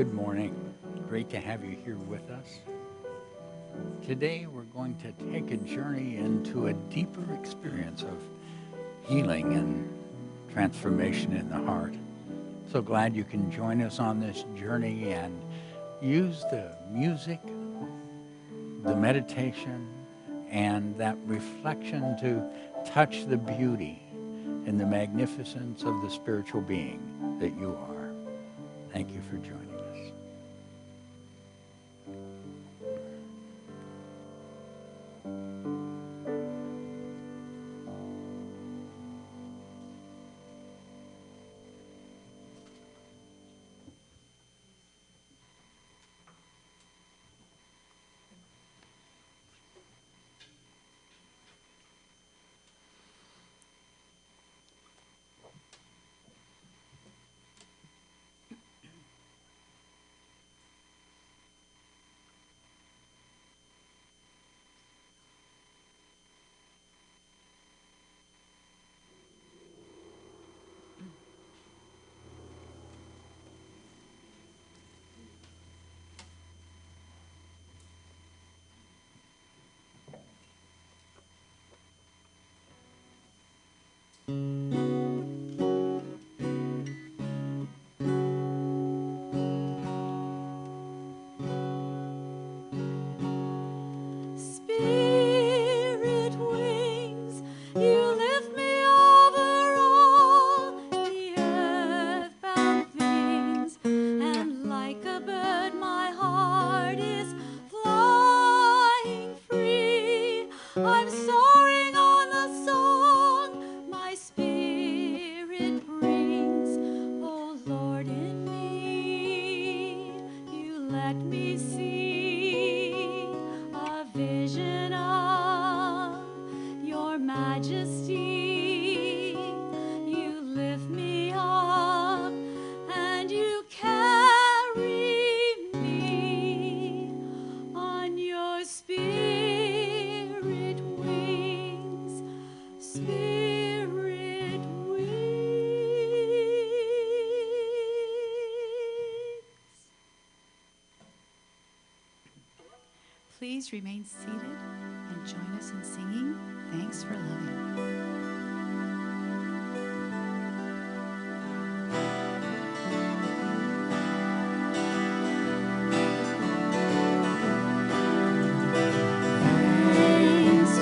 Good morning. Great to have you here with us. Today we're going to take a journey into a deeper experience of healing and transformation in the heart. So glad you can join us on this journey and use the music, the meditation, and that reflection to touch the beauty and the magnificence of the spiritual being that you are. Thank you for joining us. Please remain seated and join us in singing Thanks for Loving. Thanks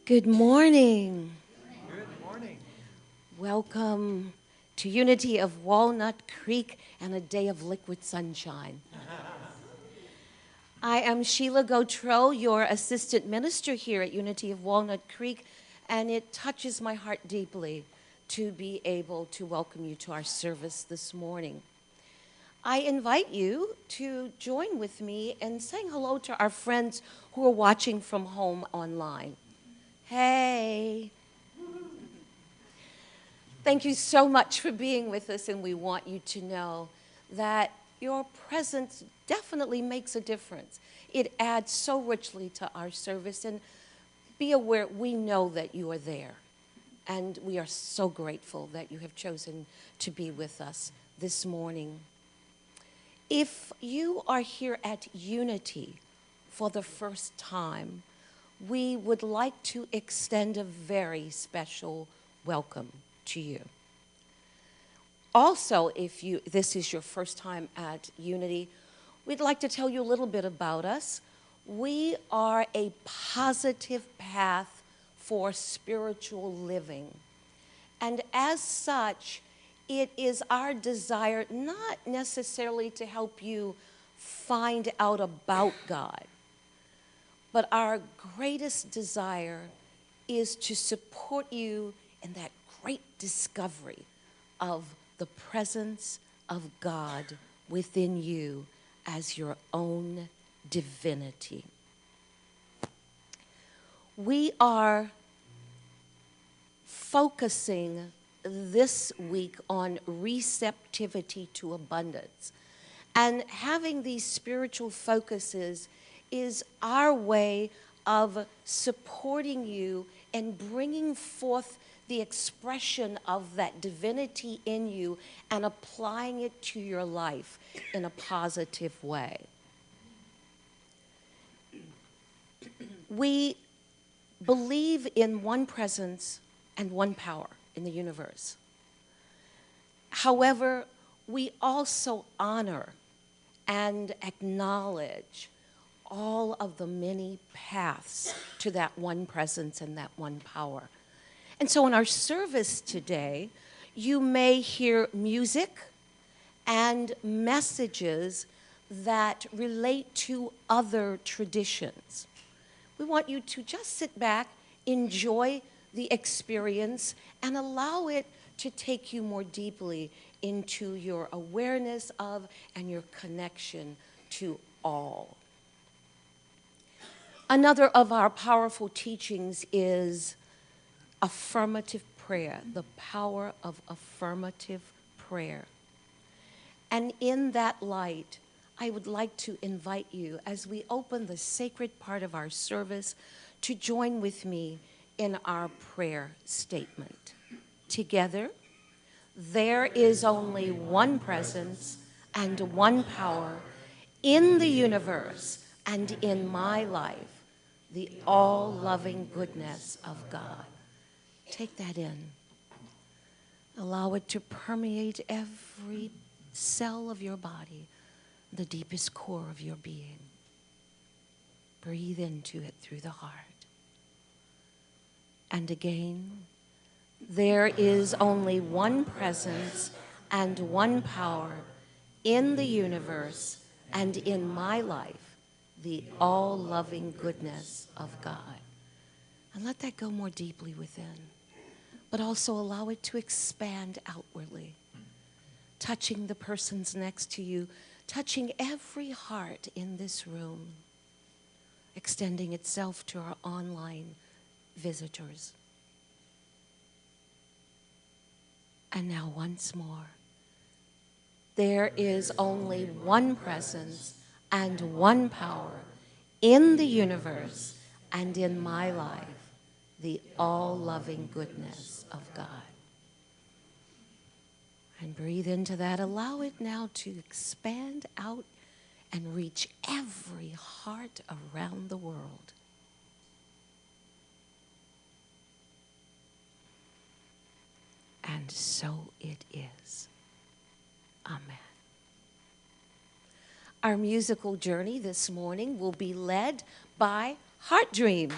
Good morning. Good morning. Welcome to Unity of Walnut Creek and a day of liquid sunshine. I am Sheila Gautreaux, your assistant minister here at Unity of Walnut Creek, and it touches my heart deeply to be able to welcome you to our service this morning. I invite you to join with me in saying hello to our friends who are watching from home online. Hey. Thank you so much for being with us, and we want you to know that your presence definitely makes a difference. It adds so richly to our service, and be aware we know that you are there, and we are so grateful that you have chosen to be with us this morning. If you are here at Unity for the first time, we would like to extend a very special welcome to you. Also, if this is your first time at Unity, we'd like to tell you a little bit about us. We are a positive path for spiritual living. And as such, it is our desire not necessarily to help you find out about God, but our greatest desire is to support you in that great discovery of the presence of God within you as your own divinity. We are focusing this week on receptivity to abundance. And having these spiritual focuses is our way of supporting you and bringing forth the expression of that divinity in you and applying it to your life in a positive way. We believe in one presence and one power in the universe. However, we also honor and acknowledge all of the many paths to that one presence and that one power. And so in our service today, you may hear music and messages that relate to other traditions. We want you to just sit back, enjoy the experience, and allow it to take you more deeply into your awareness of and your connection to all. Another of our powerful teachings is affirmative prayer, the power of affirmative prayer. And in that light, I would like to invite you, as we open the sacred part of our service, to join with me in our prayer statement. Together, there is only one presence and one power in the universe and in my life, the all-loving goodness of God. Take that in. Allow it to permeate every cell of your body, the deepest core of your being. Breathe into it through the heart. And again, there is only one presence and one power in the universe and in my life, the all-loving goodness of God. And let that go more deeply within, but also allow it to expand outwardly, touching the persons next to you, touching every heart in this room, extending itself to our online visitors. And now once more, there is only one presence and one power in the universe and in my life, the all-loving goodness of God. And breathe into that. Allow it now to expand out and reach every heart around the world. And so it is. Amen. Our musical journey this morning will be led by Heart Dream.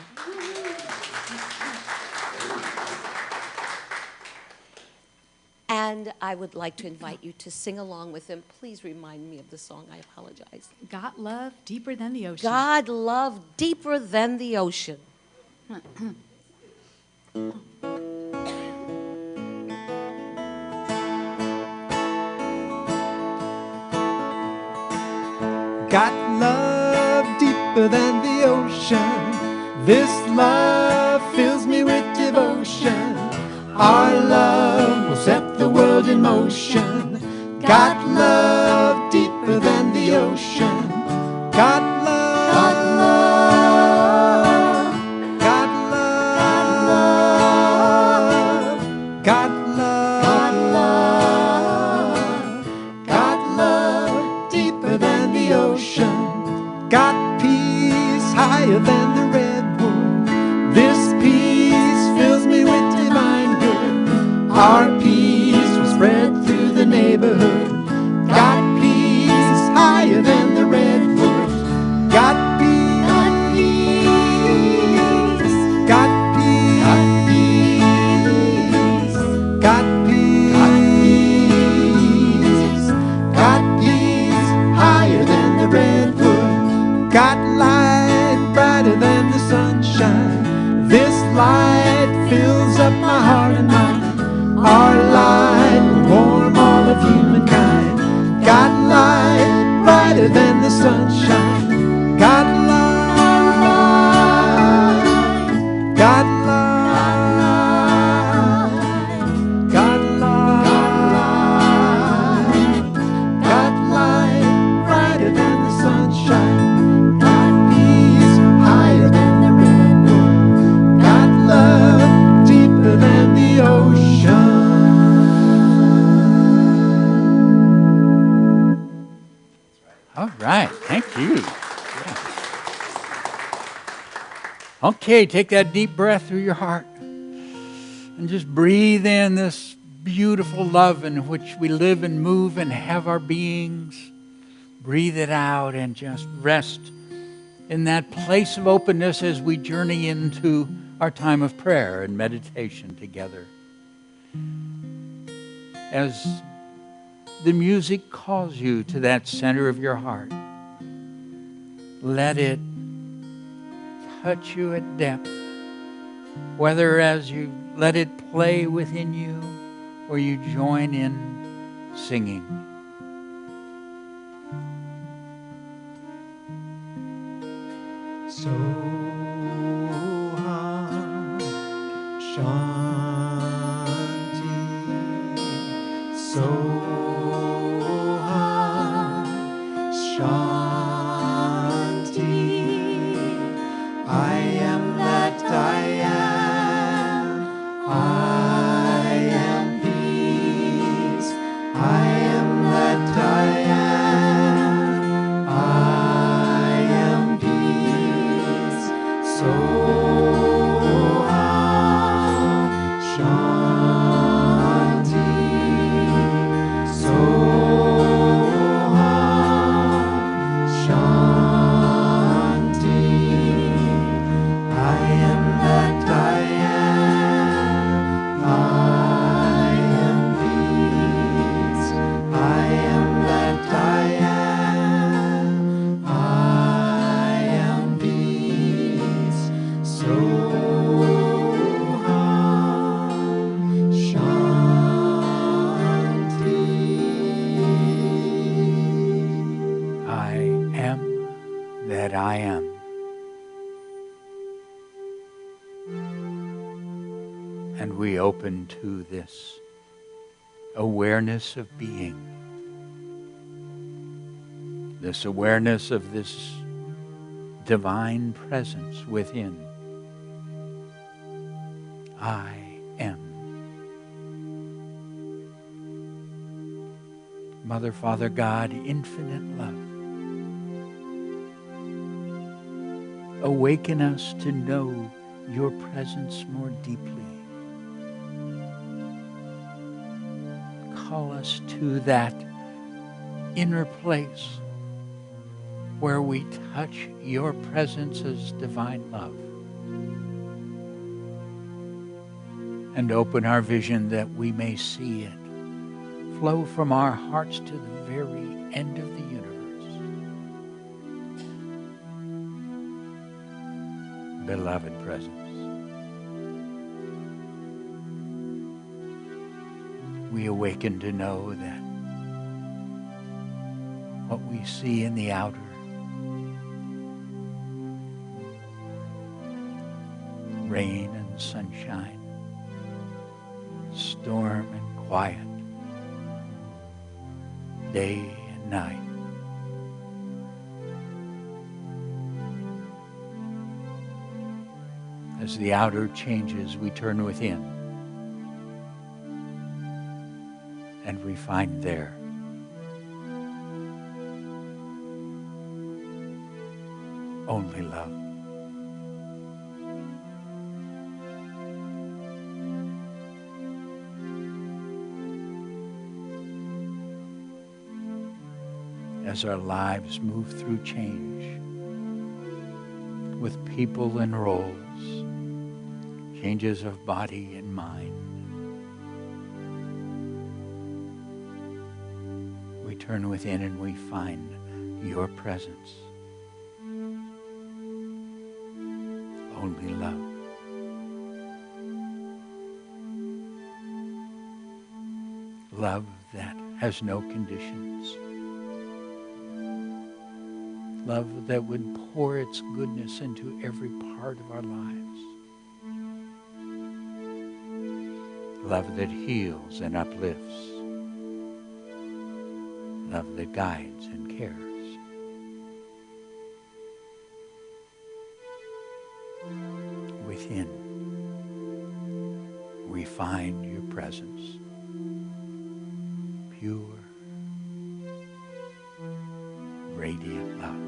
And I would like to invite you to sing along with them. Please remind me of the song. I apologize. God love deeper than the ocean. God love deeper than the ocean. Got love deeper than the ocean. This love fills me with devotion. Our love will set the world in motion. Got love deeper than the ocean. Got love, got love, got love, got love, got love deeper than the ocean. Got peace higher than the redwood. This peace fills me with divine good. Our peace will spread through the neighborhood. Got peace higher than the redwood. Got peace, got peace, got peace, got peace higher than the redwood. Got light brighter than the sunshine. This light fills up my heart and mind. Our light will warm all of humankind. Got light brighter than the sunshine. Got light, got light, got light, got light brighter than the sunshine. Got peace higher than the redwood. Got love deeper than the ocean. All right, thank you. Yeah. Okay, take that deep breath through your heart and just breathe in this beautiful love in which we live and move and have our beings. Breathe it out and just rest in that place of openness as we journey into our time of prayer and meditation together. As the music calls you to that center of your heart, let it touch you at depth, whether as you let it play within you or you join in singing. Soham Shanti, Soham Shanti. I am that I am. I am peace. I am that I am. I am peace. Soham Shanti. Soham Shanti. I am that I am. I am peace. I am that I am. I am peace. Soham Shanti. I am that I am. And we open to this awareness of being, this awareness of this divine presence within. I am. Mother, Father, God, infinite love, awaken us to know your presence more deeply. Call us to that inner place where we touch your presence as divine love and open our vision that we may see it flow from our hearts to the very end of the universe. Beloved presence, we awaken to know that what we see in the outer rain and sunshine, storm and quiet, day and night, as the outer changes, we turn within and we find there only love. As our lives move through change, with people and roles, changes of body and mind, we turn within and we find your presence. Only love. Love that has no conditions. Love that would pour its goodness into every part of our lives. Love that heals and uplifts. Love that guides and cares. Within, we find your presence, pure, radiant love.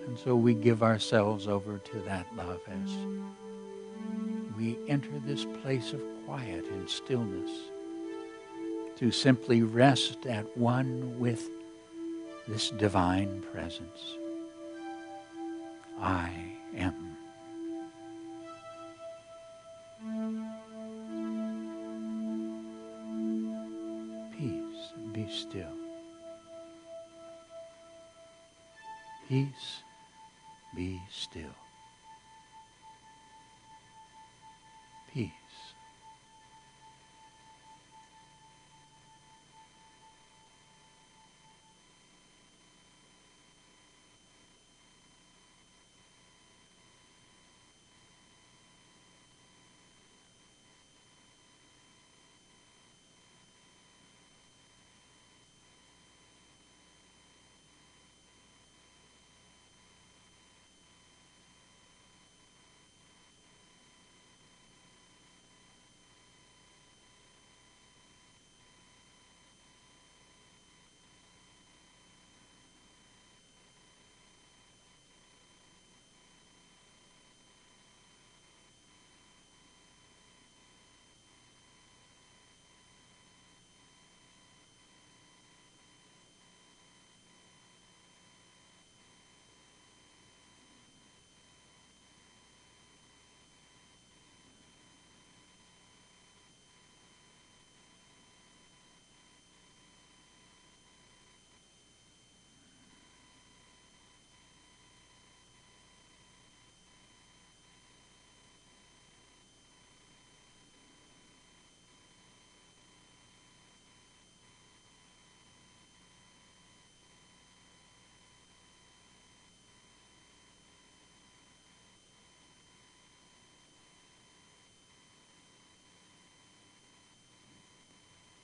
And so we give ourselves over to that love as we enter this place of quiet and stillness to simply rest at one with this divine presence. I am. Peace, be still. Peace, be still. Peace.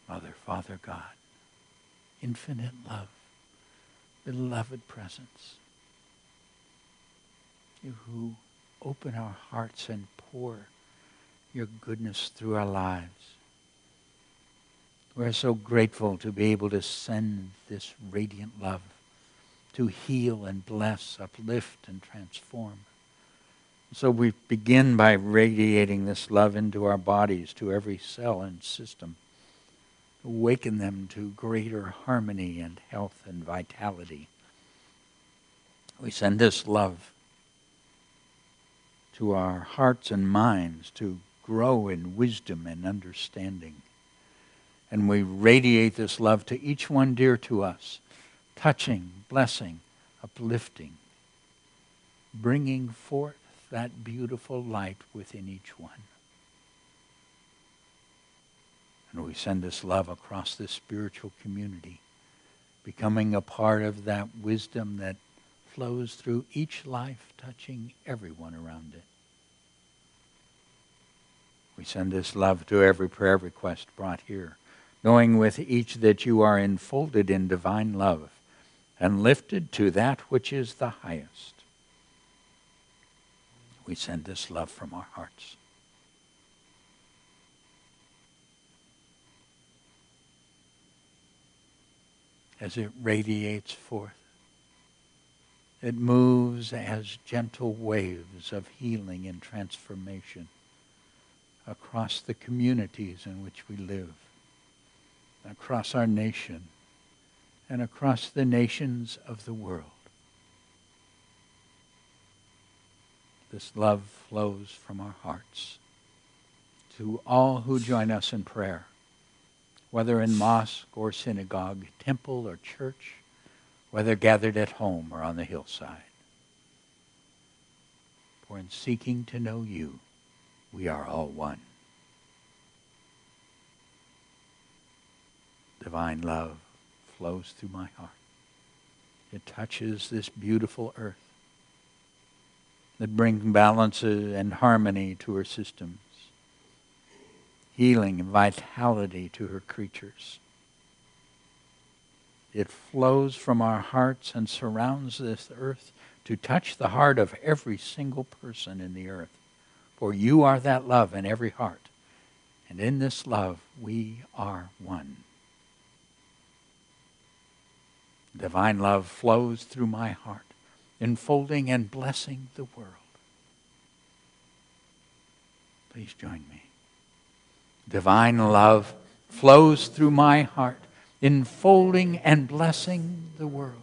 Mother, Father, God, infinite love, beloved presence, you who open our hearts and pour your goodness through our lives. We're so grateful to be able to send this radiant love to heal and bless, uplift, and transform. So we begin by radiating this love into our bodies, to every cell and system. Awaken them to greater harmony and health and vitality. We send this love to our hearts and minds to grow in wisdom and understanding. And we radiate this love to each one dear to us, touching, blessing, uplifting, bringing forth that beautiful light within each one. And we send this love across this spiritual community, becoming a part of that wisdom that flows through each life, touching everyone around it. We send this love to every prayer request brought here, knowing with each that you are enfolded in divine love and lifted to that which is the highest. We send this love from our hearts. As it radiates forth, it moves as gentle waves of healing and transformation across the communities in which we live, across our nation, and across the nations of the world. This love flows from our hearts to all who join us in prayer, whether in mosque or synagogue, temple or church, whether gathered at home or on the hillside. For in seeking to know you, we are all one. Divine love flows through my heart. It touches this beautiful earth that brings balance and harmony to her systems, healing and vitality to her creatures. It flows from our hearts and surrounds this earth to touch the heart of every single person in the earth. For you are that love in every heart. And in this love, we are one. Divine love flows through my heart, enfolding and blessing the world. Please join me. Divine love flows through my heart, enfolding and blessing the world.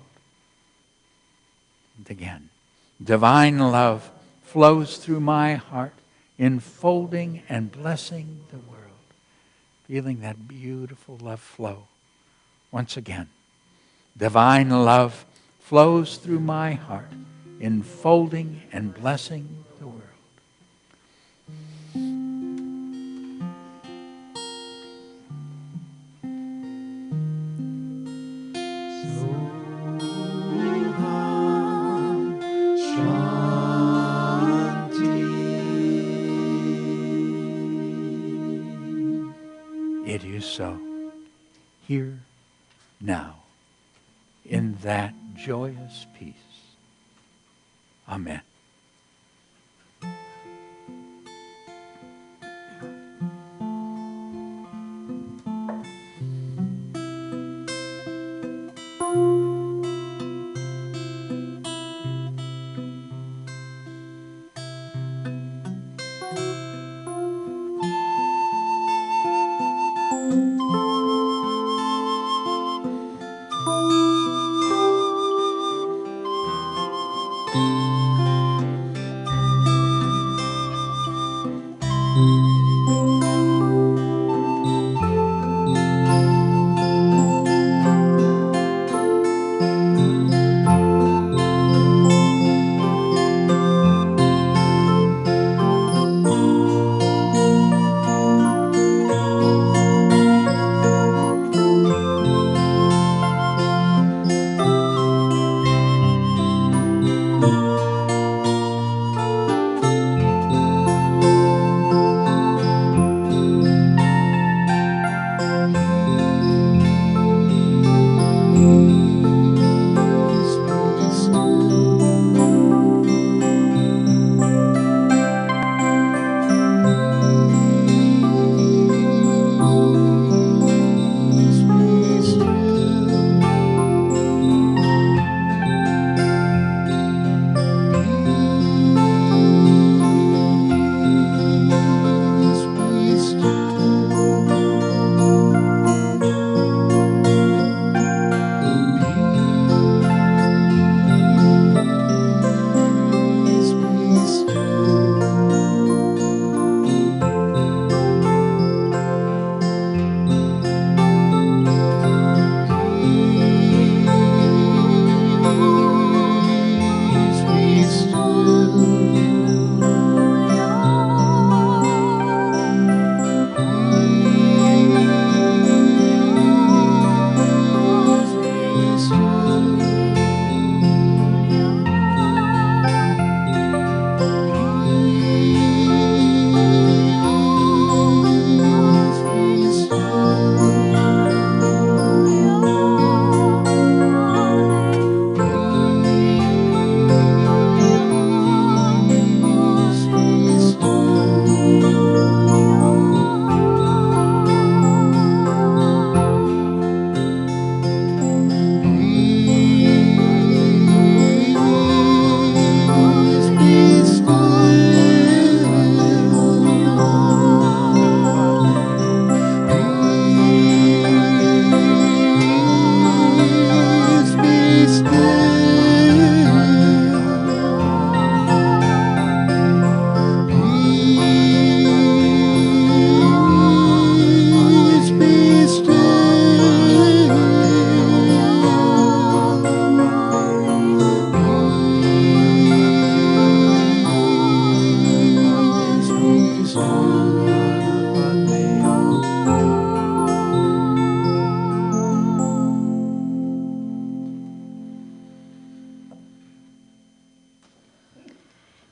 And again, divine love flows through my heart, enfolding and blessing the world. Feeling that beautiful love flow. Once again, divine love flows through my heart, enfolding and blessing the world. It is so, here, now, in that joyous peace. Amen.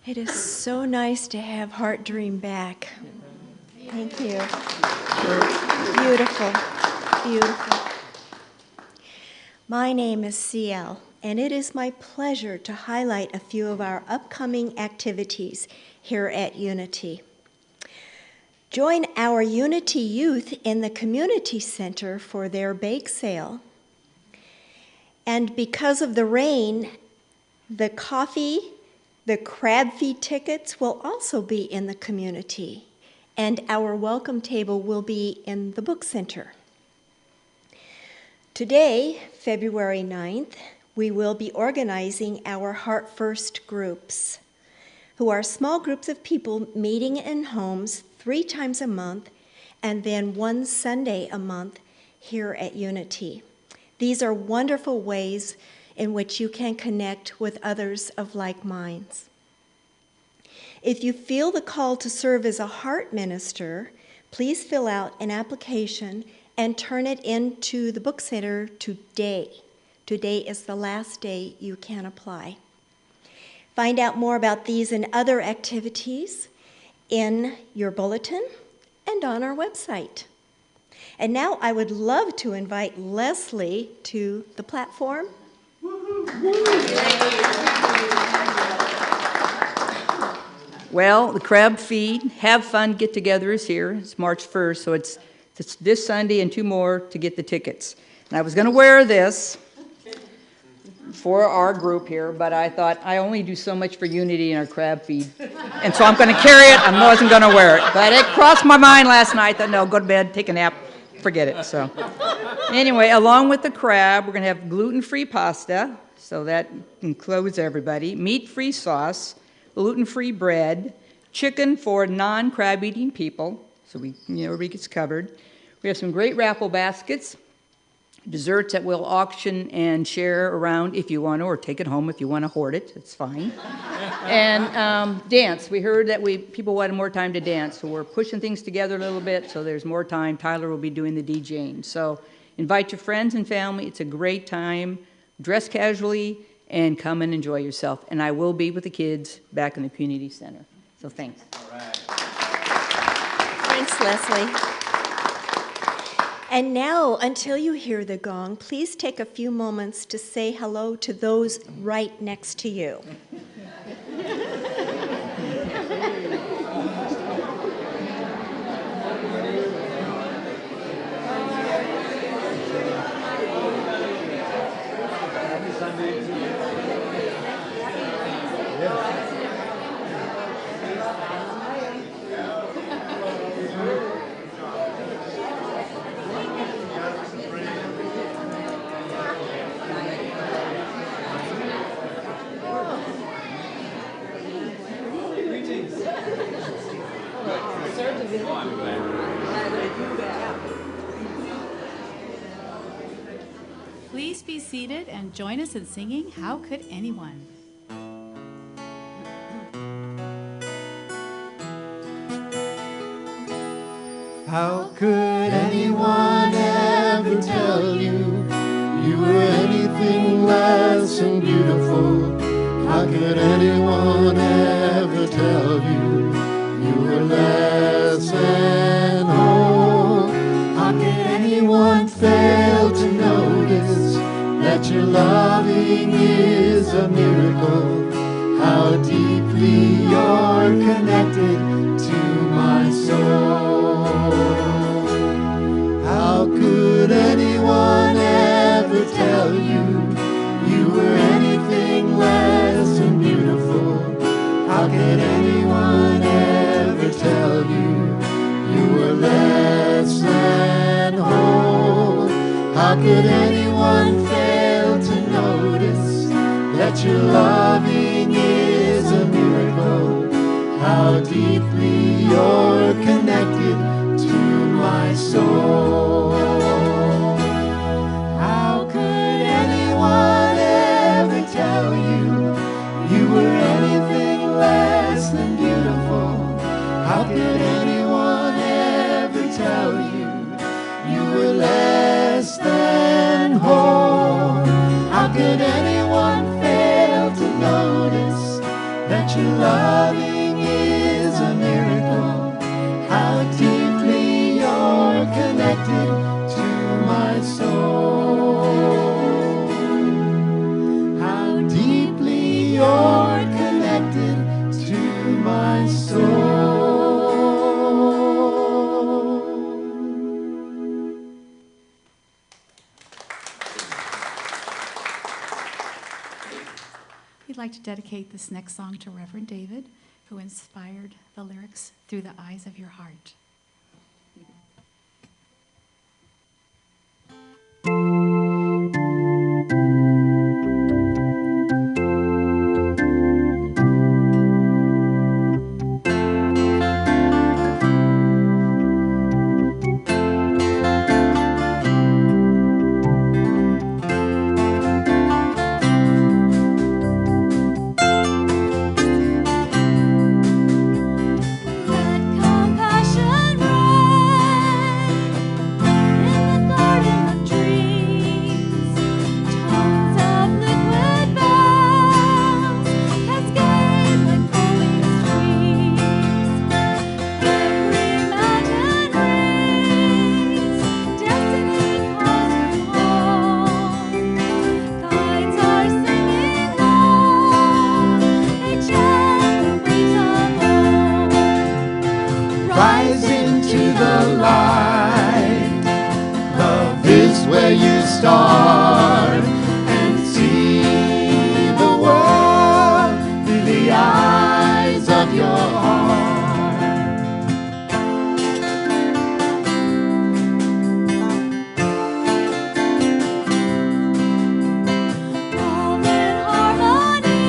It is so nice to have Heart Dream back. Thank you. Beautiful, beautiful. My name is CL, and it is my pleasure to highlight a few of our upcoming activities here at Unity. Join our Unity youth in the community center for their bake sale. And because of the rain, the coffee, the crab feed tickets will also be in the community, and our welcome table will be in the book center. Today, February 9th, we will be organizing our Heart First groups, who are small groups of people meeting in homes 3 times a month and then 1 Sunday a month here at Unity. These are wonderful ways in which you can connect with others of like minds. If you feel the call to serve as a heart minister, please fill out an application and turn it into the book center today. Today is the last day you can apply. Find out more about these and other activities in your bulletin and on our website. And now I would love to invite Leslie to the platform. Well, the crab feed, have fun get-together is here. It's March 1st, so it's this Sunday and 2 more to get the tickets. And I was going to wear this for our group here, but I thought I only do so much for Unity in our crab feed. And so I'm going to carry it. I wasn't going to wear it. But it crossed my mind last night that, no, go to bed, take a nap, forget it. So anyway, along with the crab, we're going to have gluten-free pasta, so that includes everybody, meat-free sauce, gluten-free bread, chicken for non-crab-eating people, so everybody gets covered. We have some great raffle baskets, desserts that we'll auction and share around if you want to, or take it home if you want to hoard it. It's fine. And dance. We heard that people wanted more time to dance, so we're pushing things together a little bit so there's more time. Tyler will be doing the DJing. So invite your friends and family. It's a great time. Dress casually and come and enjoy yourself. And I will be with the kids back in the community center. So thanks. All right. Thanks, Leslie. And now, until you hear the gong, please take a few moments to say hello to those right next to you. Please be seated and join us in singing How Could Anyone? How could anyone ever tell you you were anything less than beautiful? How could anyone ever tell you you were less than whole? How could anyone fail to notice that your loving is a miracle? How deeply you're connected to my soul. How could anyone ever tell you you were anything less than beautiful? How could anyone ever tell you you were less than whole? How could anyone fail to notice that your loving is a miracle? How deeply you're connected to my soul. How could anyone ever tell you you were anything less than beautiful? How could anyone ever tell you you were less than whole? How could anyone fail to notice that that your loving is a miracle. How deeply you're connected to my soul. How deeply you're connected to my soul. We'd like to dedicate this next song to Reverend David, who inspired the lyrics through the eyes of your heart. Let compassion reign in the garden of dreams. Tones of liquid bells cascade like flowing streams. Every mountain rings, destiny calls you home. Guides are singing low, they chant the waves of old. Rise into the light. Love is where you start and see the world through the eyes of your heart. All in harmony,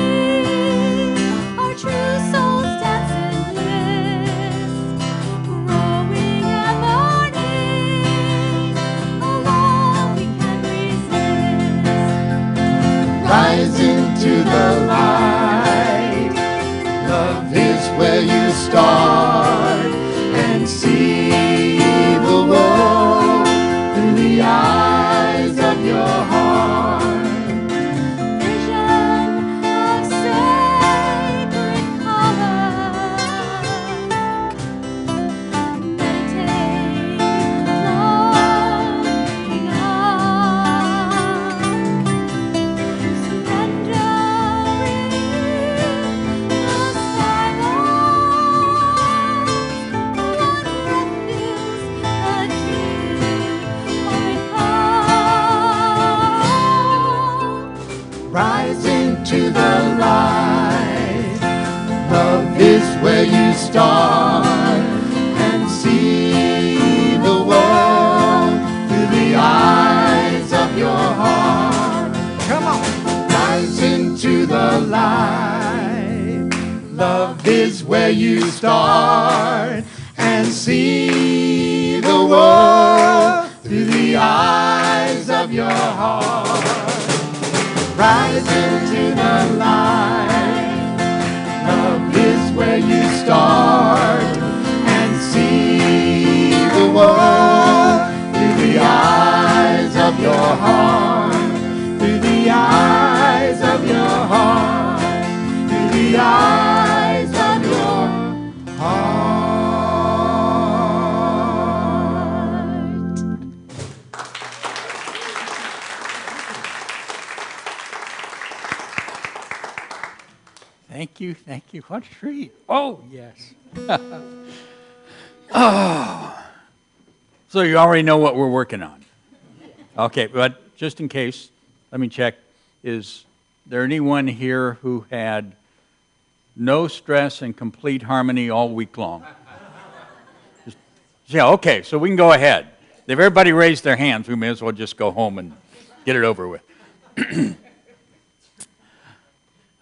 our true souls dance in bliss, growing and learning, alone we can resist. Rise into the light. Love is where you start and see the world through the eyes of your heart. Vision of sacred color, meditate, longing up, surrendering the silence. One breath fills the deep, my heart. Rise into the light. Love is where you start and see the world through the eyes of your heart. Come on. Rise into the light. Love is where you start and see the world through the eyes of your heart. Rise into the light. Love is where you start and see the world through the eyes of your heart. Through the eyes of your heart. Through the eyes of your heart. Thank you, thank you. What a treat. Oh, yes. Oh. So you already know what we're working on. Okay, but just in case, let me check. Is there anyone here who had no stress and complete harmony all week long? Yeah, okay, so we can go ahead. If everybody raised their hands, we may as well just go home and get it over with.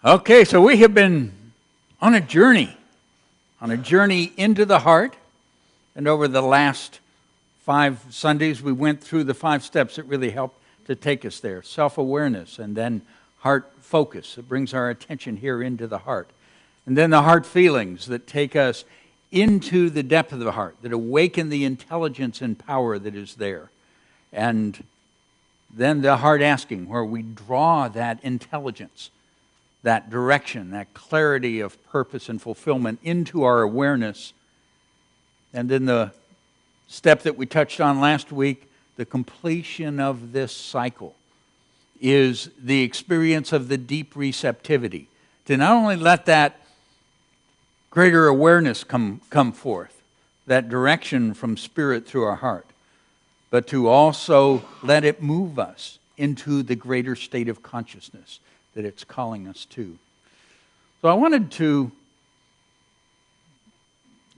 Okay, so we have been on a journey into the heart. And over the last 5 Sundays, we went through the 5 steps that really helped to take us there. Self-awareness, and then heart focus. It brings our attention here into the heart. And then the heart feelings that take us into the depth of the heart, that awaken the intelligence and power that is there. And then the heart asking, where we draw that intelligence that direction, that clarity of purpose and fulfillment into our awareness. And then the step that we touched on last week, the completion of this cycle, is the experience of the deep receptivity. To not only let that greater awareness come forth, that direction from Spirit through our heart, but to also let it move us into the greater state of consciousness that it's calling us to. So I wanted to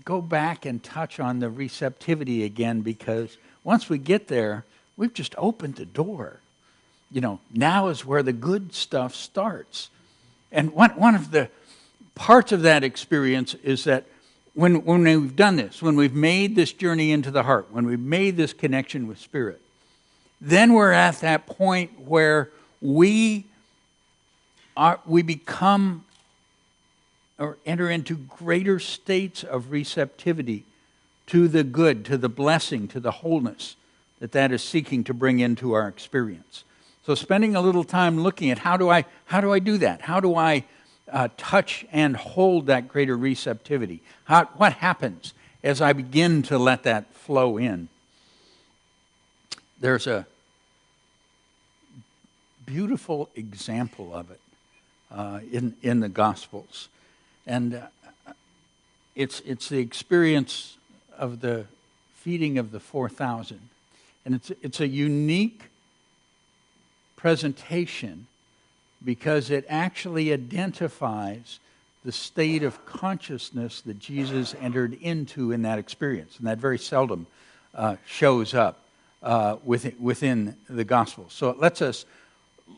go back and touch on the receptivity again, because once we get there, we've just opened the door. Now is where the good stuff starts. And one of the parts of that experience is that when we've done this, when we've made this journey into the heart, when we've made this connection with Spirit, then we're at that point where we become or enter into greater states of receptivity to the good, to the blessing, to the wholeness that is seeking to bring into our experience. So spending a little time looking at how do I do that? How do I touch and hold that greater receptivity? What happens as I begin to let that flow in? There's a beautiful example of it in the Gospels. And it's the experience of the feeding of the 4,000. And it's a unique presentation because it actually identifies the state of consciousness that Jesus entered into in that experience. And that very seldom shows up within the Gospel. So it lets us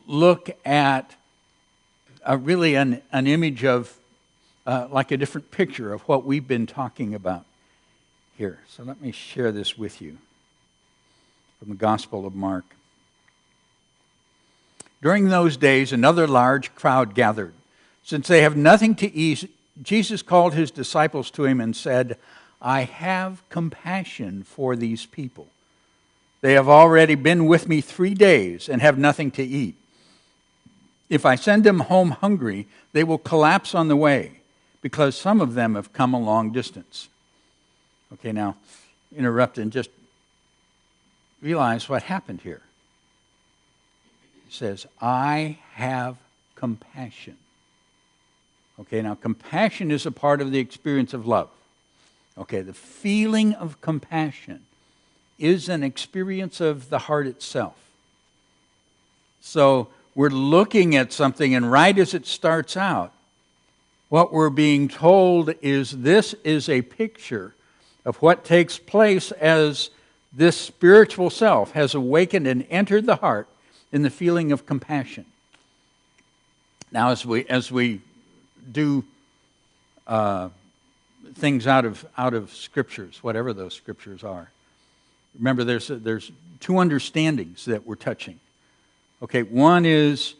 look at really an image of like a different picture of what we've been talking about here. So let me share this with you from the Gospel of Mark. During those days, another large crowd gathered. Since they have nothing to eat, Jesus called his disciples to him and said, "I have compassion for these people. They have already been with me 3 days and have nothing to eat. If I send them home hungry, they will collapse on the way, because some of them have come a long distance." Okay, now, interrupt and just realize what happened here. It says, "I have compassion." Okay, now compassion is a part of the experience of love. Okay, the feeling of compassion is an experience of the heart itself. So we're looking at something, and right as it starts out, what we're being told is this is a picture of what takes place as this spiritual self has awakened and entered the heart in the feeling of compassion. Now, as we do things out of scriptures, whatever those scriptures are, remember there's two understandings that we're touching. Okay, one is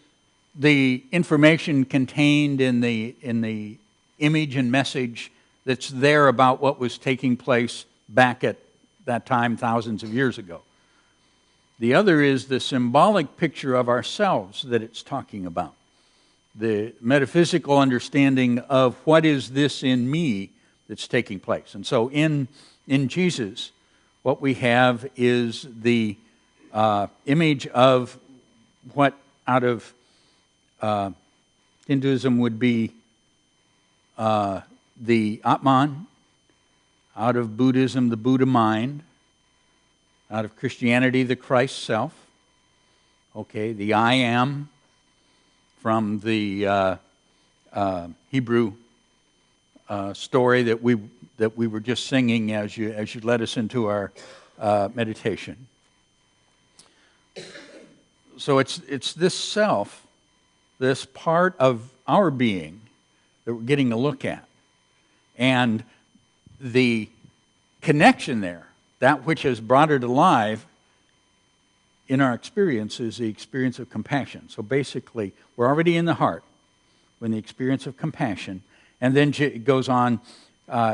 the information contained in the image and message that's there about what was taking place back at that time thousands of years ago. The other is the symbolic picture of ourselves that it's talking about. The metaphysical understanding of what is this in me that's taking place. And so in Jesus, what we have is the image of what out of Hinduism would be the Atman, out of Buddhism, the Buddha mind, out of Christianity, the Christ self. Okay, the I am from the Hebrew story that we were just singing as you led us into our meditation. So it's this self, this part of our being that we're getting a look at. And the connection there, that which has brought it alive in our experience, is the experience of compassion. So basically, we're already in the heart when the experience of compassion. And then it goes on,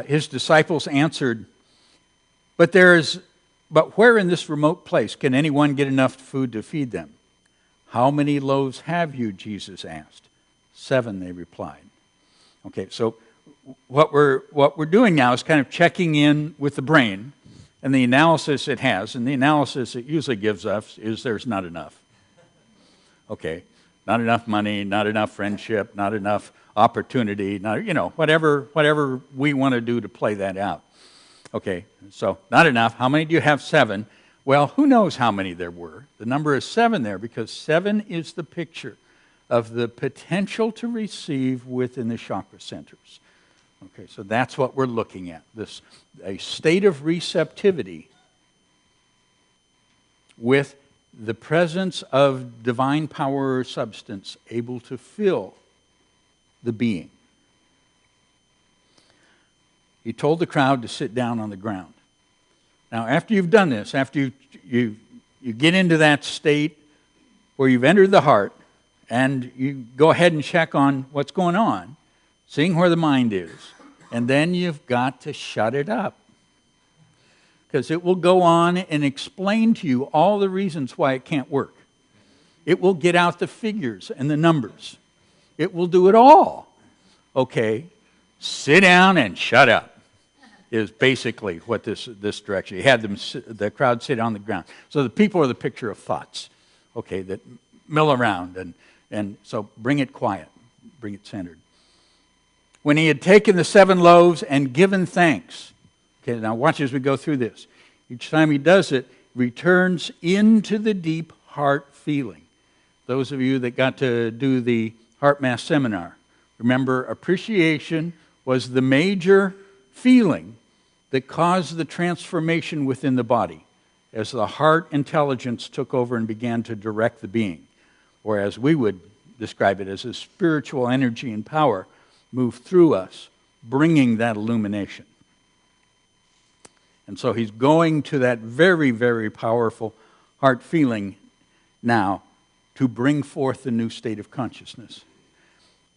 his disciples answered, but where in this remote place can anyone get enough food to feed them? How many loaves have you? Jesus asked. 7, they replied. Okay, so what we're doing now is kind of checking in with the brain and the analysis it has, and the analysis it usually gives us is there's not enough. Okay, not enough money, not enough friendship, not enough opportunity, not, whatever we want to do to play that out. Okay, so not enough. How many do you have? 7. Well, who knows how many there were? The number is 7 there because 7 is the picture of the potential to receive within the chakra centers. Okay, so that's what we're looking at. A state of receptivity with the presence of divine power or substance able to fill the being. He told the crowd to sit down on the ground. Now, after you've done this, after you get into that state where you've entered the heart, and you go ahead and check on what's going on, seeing where the mind is, and then you've got to shut it up. Because it will go on and explain to you all the reasons why it can't work. It will get out the figures and the numbers. It will do it all. Okay, sit down and shut up is basically what this direction. He had the crowd sit on the ground. So the people are the picture of thoughts, okay, that mill around, and so bring it quiet, bring it centered. When he had taken the 7 loaves and given thanks, okay, now watch as we go through this. Each time he does it, returns into the deep heart feeling. Those of you that got to do the Heart Math seminar, remember appreciation was the major feeling that caused the transformation within the body as the heart intelligence took over and began to direct the being. Or as we would describe it, as a spiritual energy and power moved through us, bringing that illumination. And so he's going to that very, very powerful heart feeling now to bring forth the new state of consciousness.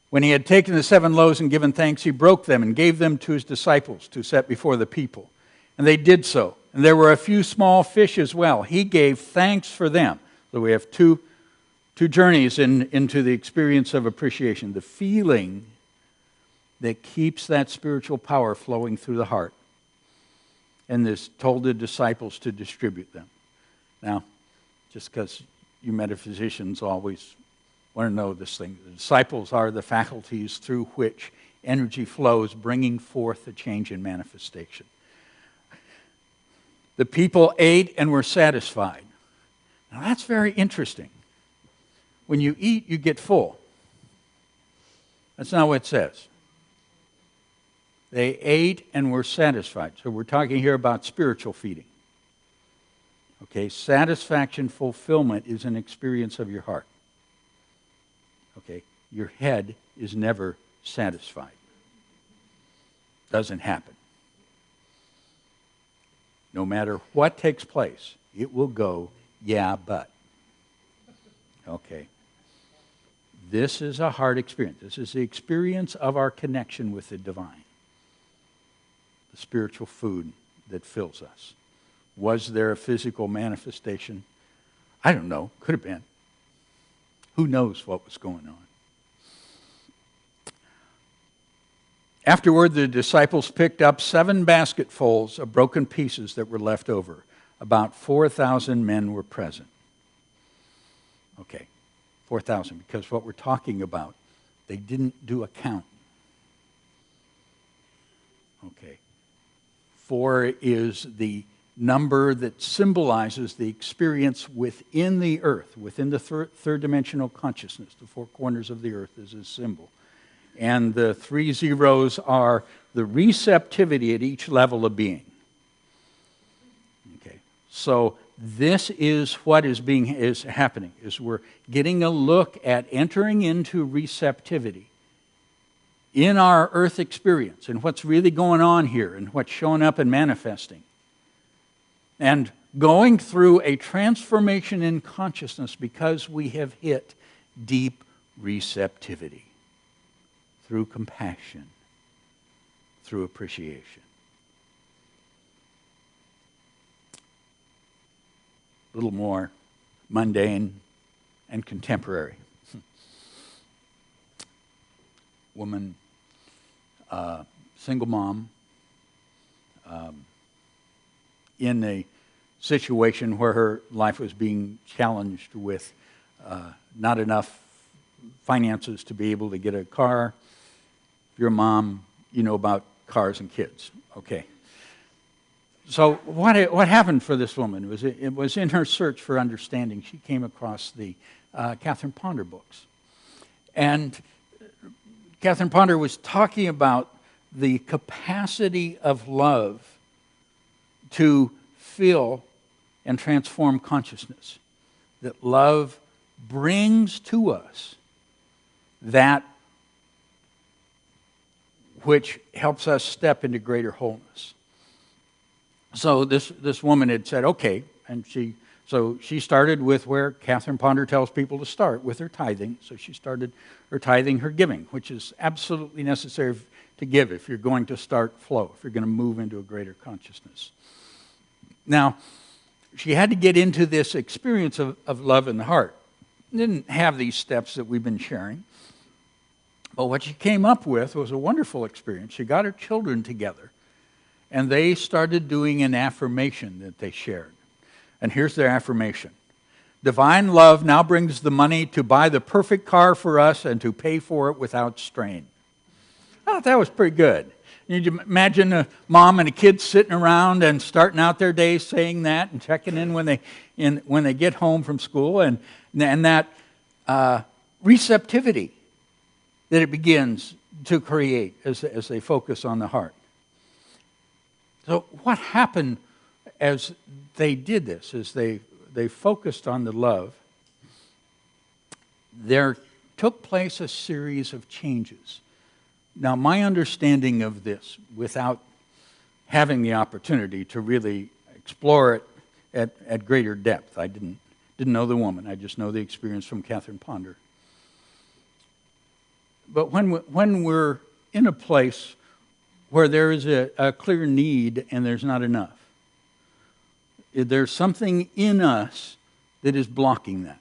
When he had taken the 7 loaves and given thanks, he broke them and gave them to his disciples to set before the people. And they did so. And there were a few small fish as well. He gave thanks for them. So we have two journeys into the experience of appreciation. The feeling that keeps that spiritual power flowing through the heart. And this told the disciples to distribute them. Now, just because you metaphysicians always want to know this thing, the disciples are the faculties through which energy flows, bringing forth a change in manifestation. The people ate and were satisfied. Now that's very interesting. When you eat, you get full. That's not what it says. They ate and were satisfied. So we're talking here about spiritual feeding. Okay, satisfaction, fulfillment is an experience of your heart. Okay, your head is never satisfied. Doesn't happen. No matter what takes place, it will go, yeah, but. Okay. This is a heart experience. This is the experience of our connection with the divine. The spiritual food that fills us. Was there a physical manifestation? I don't know. Could have been. Who knows what was going on? Afterward, the disciples picked up 7 basketfuls of broken pieces that were left over. About 4,000 men were present. Okay, 4,000, because what we're talking about, they didn't do a count. Okay. 4 is the number that symbolizes the experience within the earth, within the third dimensional consciousness. The 4 corners of the earth is a symbol. And the 3 zeros are the receptivity at each level of being. Okay, so this is what is happening, is we're getting a look at entering into receptivity in our earth experience and what's really going on here and what's showing up and manifesting. And going through a transformation in consciousness because we have hit deep receptivity through compassion, through appreciation. A little more mundane and contemporary. woman, single mom, in a situation where her life was being challenged with not enough finances to be able to get a car. If you're a mom, you know about cars and kids. Okay. So what happened for this woman was it was in her search for understanding, she came across the Catherine Ponder books. And Catherine Ponder was talking about the capacity of love to fill and transform consciousness. That love brings to us that which helps us step into greater wholeness. So this woman had said, okay, and she started with where Catherine Ponder tells people to start, with her tithing. So she started her tithing, her giving, which is absolutely necessary to give if you're going to start flow, if you're going to move into a greater consciousness. Now, she had to get into this experience of love in the heart. Didn't have these steps that we've been sharing. But what she came up with was a wonderful experience. She got her children together, and they started doing an affirmation that they shared. And here's their affirmation. Divine love now brings the money to buy the perfect car for us and to pay for it without strain. I thought that was pretty good. You imagine a mom and a kid sitting around and starting out their day saying that and checking in when they get home from school, and that receptivity that it begins to create as they focus on the heart. So what happened as they did this, as they focused on the love, there took place a series of changes. Now, my understanding of this, without having the opportunity to really explore it at greater depth, I didn't know the woman, I just know the experience from Catherine Ponder. But when we're in a place where there is a clear need and there's not enough, there's something in us that is blocking that.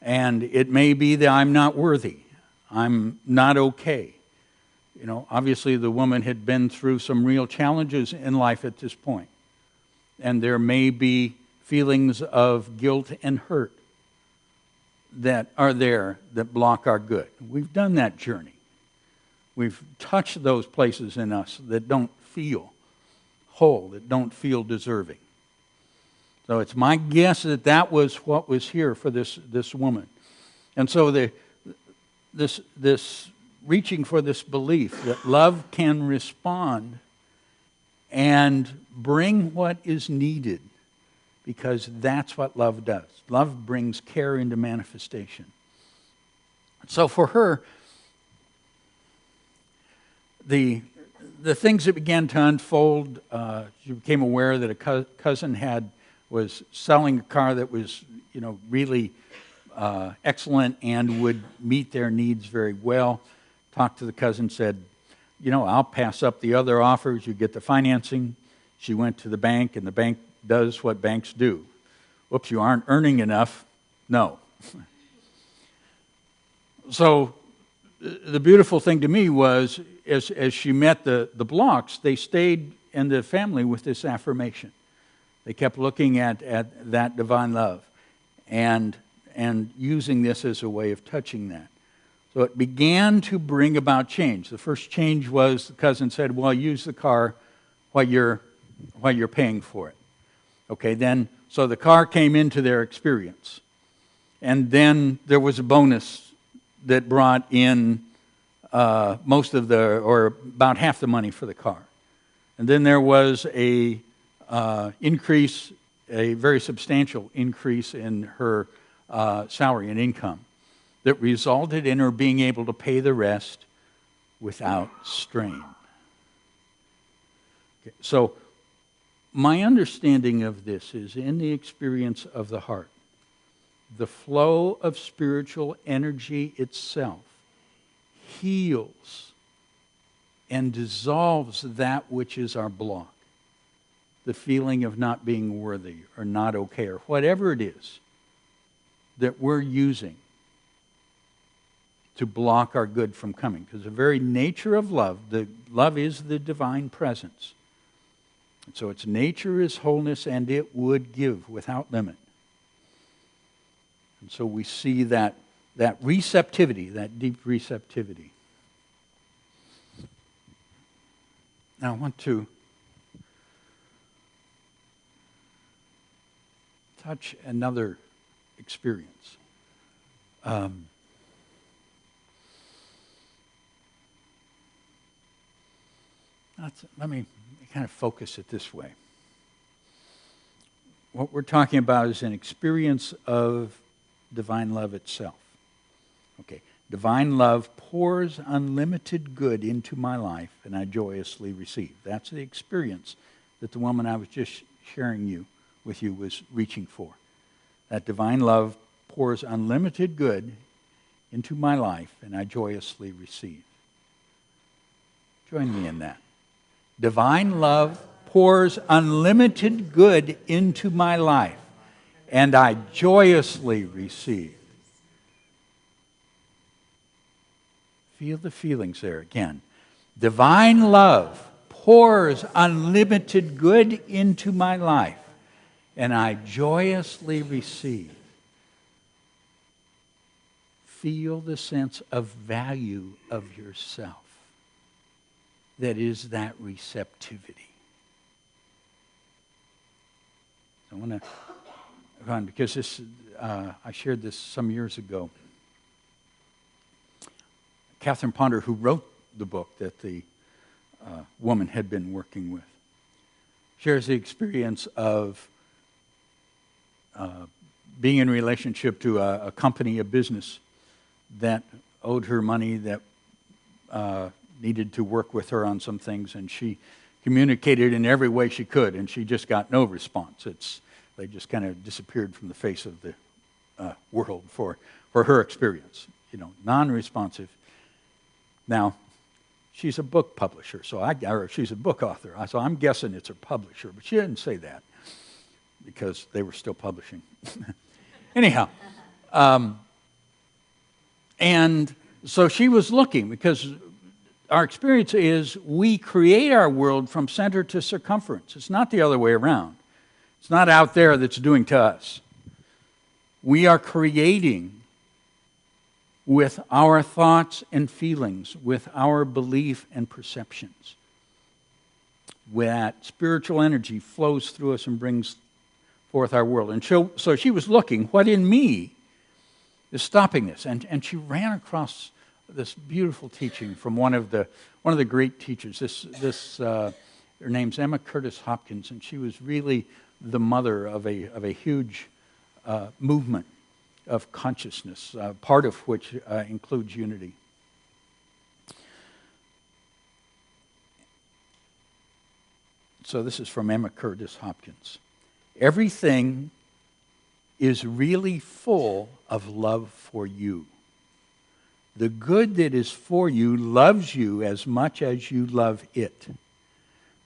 And it may be that I'm not worthy. I'm not okay. You know, obviously the woman had been through some real challenges in life at this point. And there may be feelings of guilt and hurt that are there that block our good. We've done that journey. We've touched those places in us that don't feel whole, that don't feel deserving. So it's my guess that that was what was here for this woman. And so this reaching for this belief that love can respond and bring what is needed, because that's what love does. Love brings care into manifestation. So for her, the things that began to unfold, she became aware that a cousin was selling a car that was, really excellent and would meet their needs very well. Talked to the cousin, said, I'll pass up the other offers. You get the financing. She went to the bank, and the bank does what banks do. Whoops, you aren't earning enough. No. So the beautiful thing to me was, as she met the blocks, they stayed in the family with this affirmation. They kept looking at that divine love and using this as a way of touching that. So it began to bring about change. The first change was the cousin said, well, use the car while you're paying for it. Okay, then, so the car came into their experience. And then there was a bonus that brought in most of or about half the money for the car. And then there was a increase, a very substantial increase in her salary and income that resulted in her being able to pay the rest without strain. Okay, so my understanding of this is in the experience of the heart. The flow of spiritual energy itself heals and dissolves that which is our block. The feeling of not being worthy or not okay or whatever it is that we're using to block our good from coming. Because the very nature of love, the love is the divine presence. And so its nature is wholeness, and it would give without limit. And so we see that receptivity, that deep receptivity. Now I want to touch another experience. Let me kind of focus it this way. What we're talking about is an experience of divine love itself. Okay, divine love pours unlimited good into my life, and I joyously receive. That's the experience that the woman I was just sharing with you was reaching for. That divine love pours unlimited good into my life, and I joyously receive. Join me in that. Divine love pours unlimited good into my life, and I joyously receive. Feel the feelings there again. Divine love pours unlimited good into my life, and I joyously receive. Feel the sense of value of yourself. That is that receptivity. I want to go on because this, I shared this some years ago. Catherine Ponder, who wrote the book that the woman had been working with, shares the experience of being in relationship to a company, a business that owed her money, that needed to work with her on some things, and she communicated in every way she could, and she just got no response. They just kind of disappeared from the face of the world for her experience, non-responsive. Now, she's a book publisher, or she's a book author, so I'm guessing it's her publisher, but she didn't say that because they were still publishing. Anyhow, and so she was looking, because our experience is we create our world from center to circumference. It's not the other way around. It's not out there that's doing to us. We are creating with our thoughts and feelings, with our belief and perceptions. That spiritual energy flows through us and brings forth our world. And so she was looking, what in me is stopping this? And she ran across this beautiful teaching from one of the great teachers. Her name's Emma Curtis Hopkins, and she was really the mother of a huge movement of consciousness, part of which includes unity. So this is from Emma Curtis Hopkins. Everything is really full of love for you. The good that is for you loves you as much as you love it.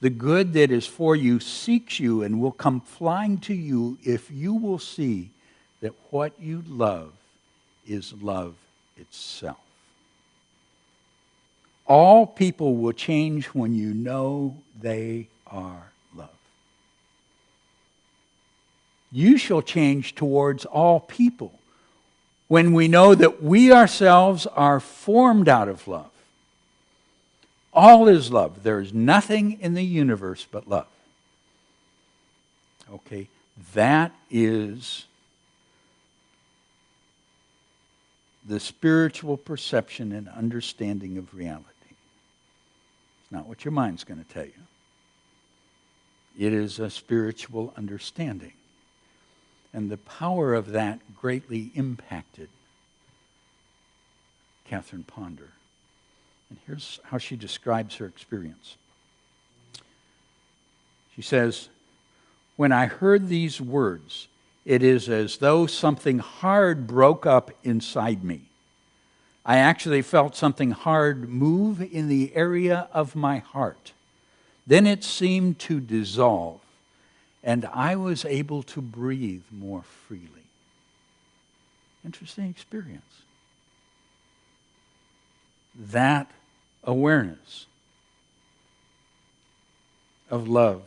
The good that is for you seeks you and will come flying to you if you will see that what you love is love itself. All people will change when you know they are love. You shall change towards all people when we know that we ourselves are formed out of love. All is love. There is nothing in the universe but love. Okay, that is the spiritual perception and understanding of reality. It's not what your mind's going to tell you. It is a spiritual understanding. And the power of that greatly impacted Catherine Ponder. And here's how she describes her experience. She says, "When I heard these words, it is as though something hard broke up inside me. I actually felt something hard move in the area of my heart. Then it seemed to dissolve, and I was able to breathe more freely." Interesting experience. that awareness of love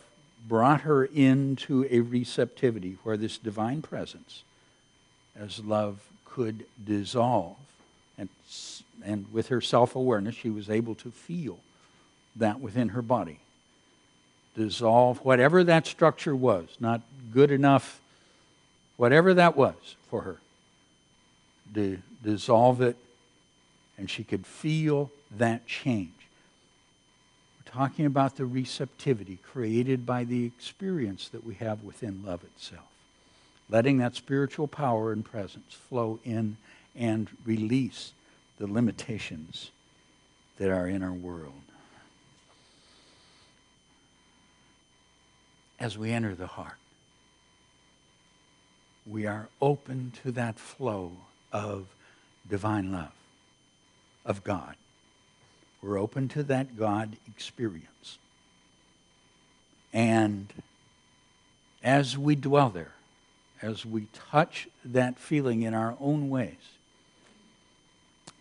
brought her into a receptivity where this divine presence as love could dissolve. And with her self-awareness, she was able to feel that within her body. Dissolve whatever that structure was, not good enough, whatever that was for her. Dissolve it, and she could feel that change. We're talking about the receptivity created by the experience that we have within love itself. Letting that spiritual power and presence flow in and release the limitations that are in our world. As we enter the heart, we are open to that flow of divine love, of God. We're open to that God experience. And as we dwell there, as we touch that feeling in our own ways,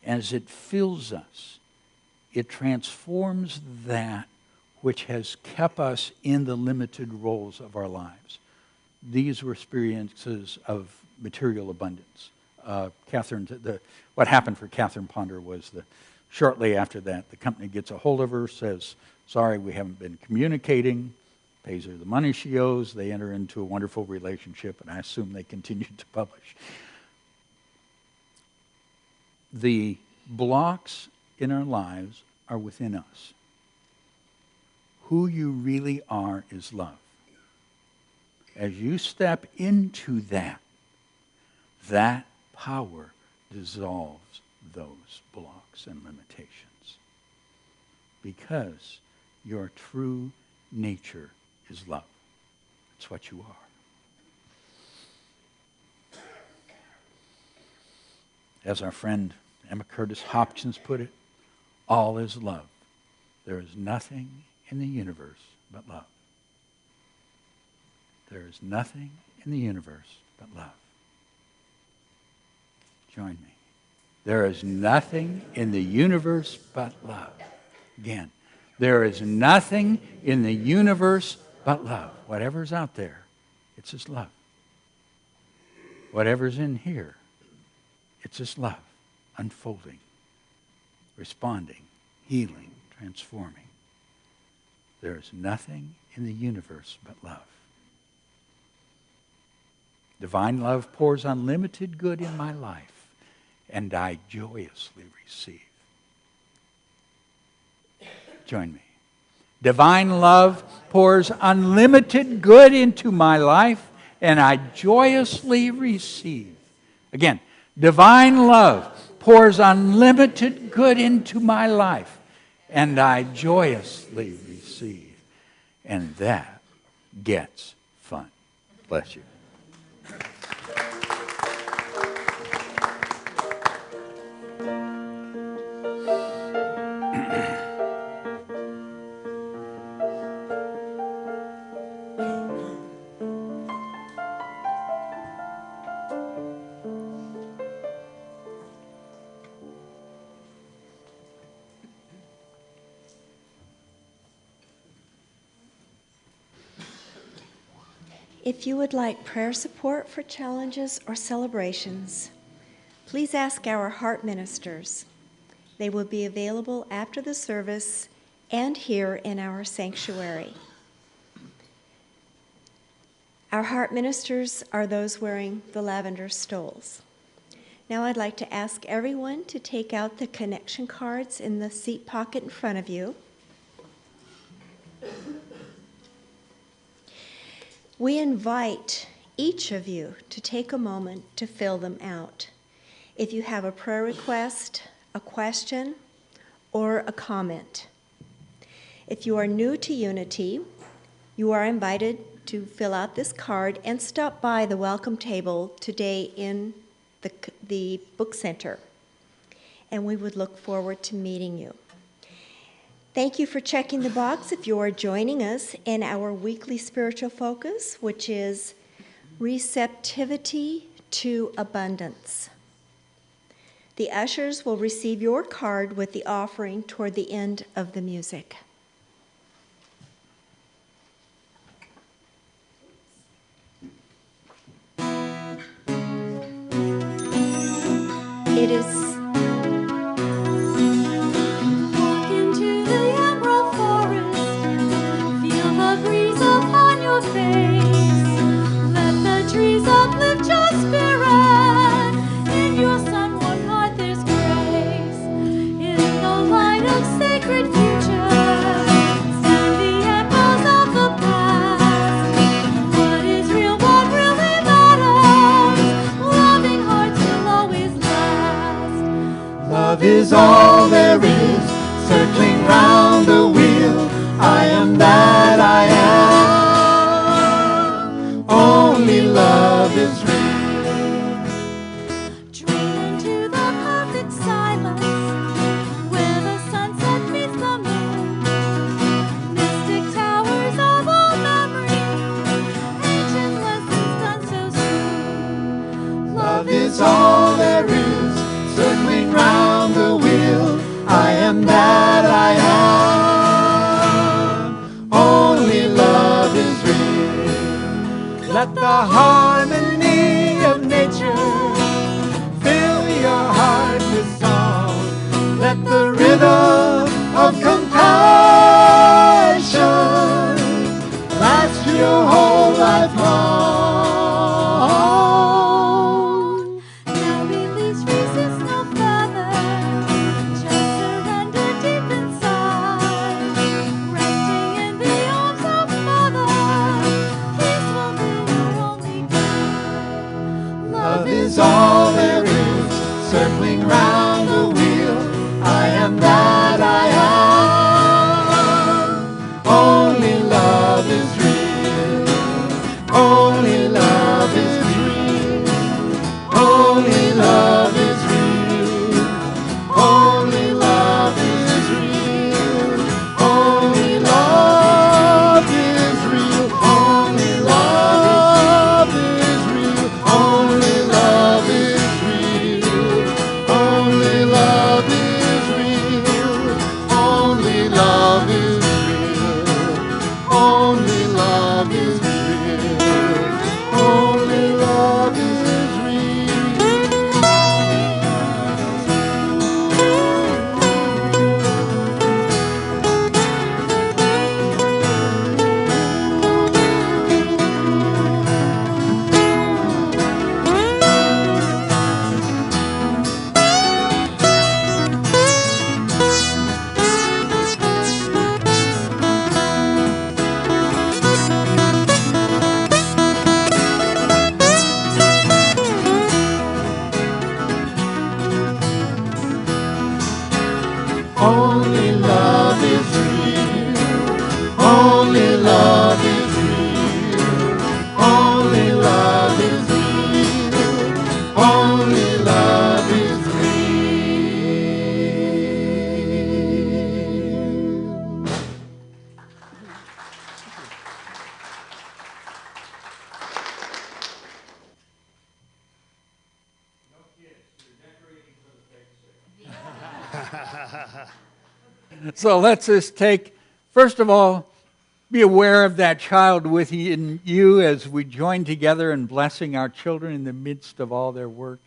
as it fills us, it transforms that which has kept us in the limited roles of our lives. These were experiences of material abundance. What happened for Catherine Ponder was shortly after that, the company gets a hold of her, says, sorry, we haven't been communicating, pays her the money she owes. They enter into a wonderful relationship, and I assume they continue to publish. The blocks in our lives are within us. Who you really are is love. As you step into that power dissolves those blocks and limitations. Because your true nature is love. It's what you are. As our friend Emma Curtis Hopkins put it, all is love. There is nothing in the universe but love. There is nothing in the universe but love. Join me. There is nothing in the universe but love. Again, there is nothing in the universe but love. Whatever's out there, it's just love. Whatever's in here, it's just love, unfolding, responding, healing, transforming. There is nothing in the universe but love. Divine love pours unlimited good in my life, and I joyously receive. Join me. Divine love pours unlimited good into my life, and I joyously receive. Again, divine love pours unlimited good into my life, and I joyously receive. And that gets fun. Bless you. If you would like prayer support for challenges or celebrations, please ask our heart ministers. They will be available after the service and here in our sanctuary. Our heart ministers are those wearing the lavender stoles. Now I'd like to ask everyone to take out the connection cards in the seat pocket in front of you. We invite each of you to take a moment to fill them out. If you have a prayer request, a question, or a comment. If you are new to Unity, you are invited to fill out this card and stop by the welcome table today in the book center. And we would look forward to meeting you. Thank you for checking the box if you are joining us in our weekly spiritual focus, which is receptivity to abundance. The ushers will receive your card with the offering toward the end of the music. It is Walk into the emerald forest, feel the breeze upon your face. Let the trees uplift your spirit. In your sun-warmed heart there's grace. In the light of sacred futures, stand the echoes of the past. What is real, what really matters? Loving hearts will always last. Love is all there is, circling round the wheel. I am that I am. Only love is real. Dream into the perfect silence where the sunset meets the moon. Mystic towers of all memory, ancient lessons done so soon. Love is all there is, circling round the wheel. I am that I am. Only love is real. Let the harmony of nature fill your heart with song. Let the rhythm of compassion last your whole life long. Now release, resist no further. Just surrender deep inside. Resting in the arms of Mother, peace will be your only guide. Love is all there is, circling round the wheel. I am that I am. Only love is real. Only love is real. Only love is real. Only love is real. Only love is real. Only love is real. Only love is real. Only love is real. Only love is real. Only love is real. Only love is Only love is real. Only love is real. Only love is real. Only love is real. So let's just take, first of all, be aware of that child within you as we join together in blessing our children in the midst of all their work.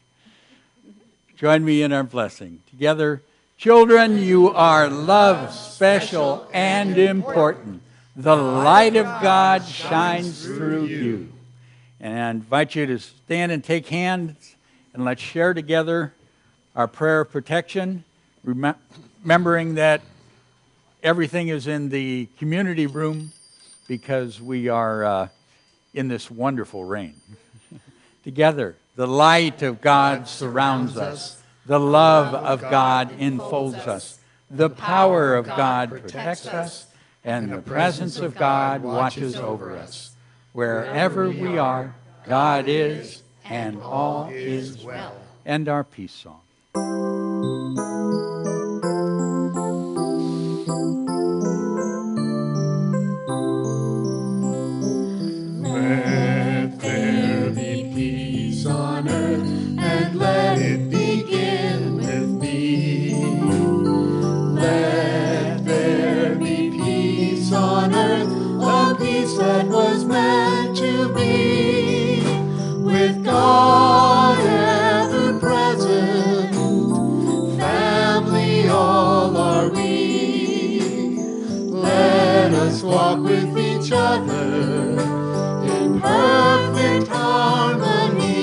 Join me in our blessing. Together, children, you are loved, special, and important. The light of God shines through you. And I invite you to stand and take hands, and let's share together our prayer of protection, remembering that everything is in the community room because we are in this wonderful rain. Together, the light of God surrounds us. The love of God enfolds us. The power of God protects us. And the presence of God watches over us. Wherever we are, God is, and all is well. And our peace song. Let there be peace on earth, and let it begin with walk with each other in perfect harmony.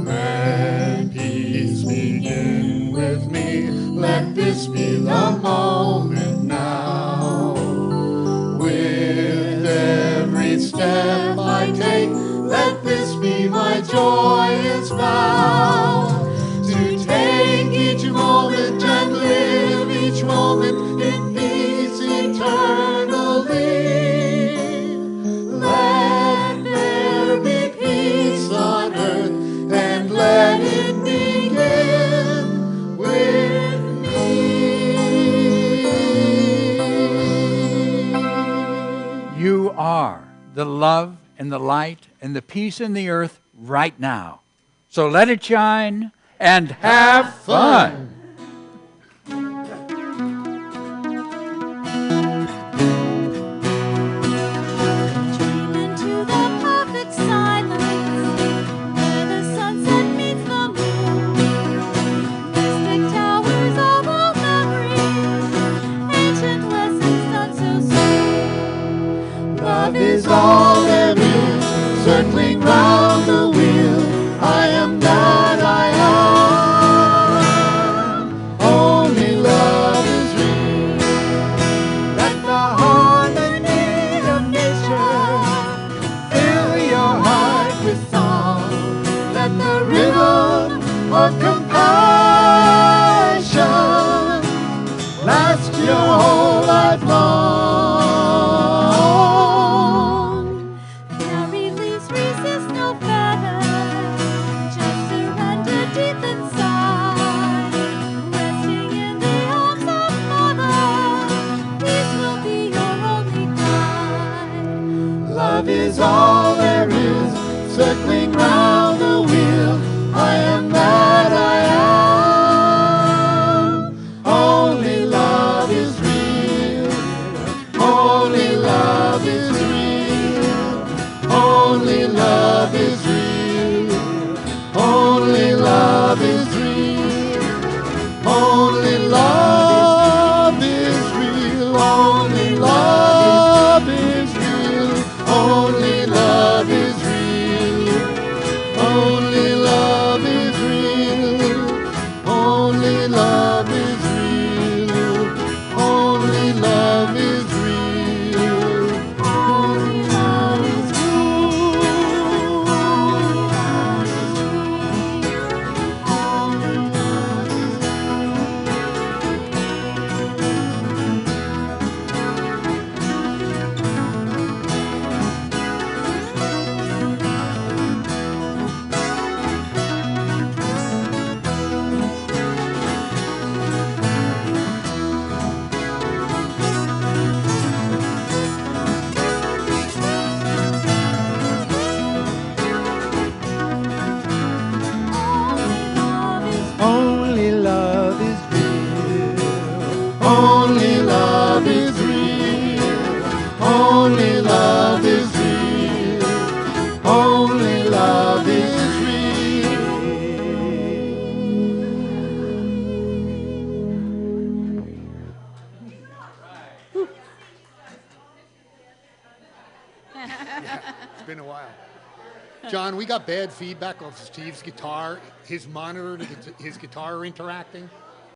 Let peace begin with me. Let this be the moment now. With every step I take, let this be my joyous vow. To take each moment and live each moment in peace eternally. Let there be peace on earth, and let it begin with me. You are the love and the light and the peace in the earth right now. So let it shine and have fun. Dream into the perfect silence where the sunset meets the moon. Mystic towers of old memories, ancient lessons done so soon. Love is all there is, circling round the wheel. I am that I am. Only love is real. Let the harmony of nature fill your heart with song. Let the rhythm of compassion last your whole life long. Now release, resist no fetter, just surrender deep inside. Resting in the arms of Mother, peace will be your only guide. Love is all there is, circling round the wheel. I am that I am. Only love is real. Only love is real. Only love is real. Only love is real. Only love is real. Only love is real. Only love is real. Only love is real. Only love is real. Only love is real. Only love is Only love is real. Only love is real. Only love is real. Only love is real. It's been a while. John, we got bad feedback of Steve's guitar, his monitor, his guitar interacting.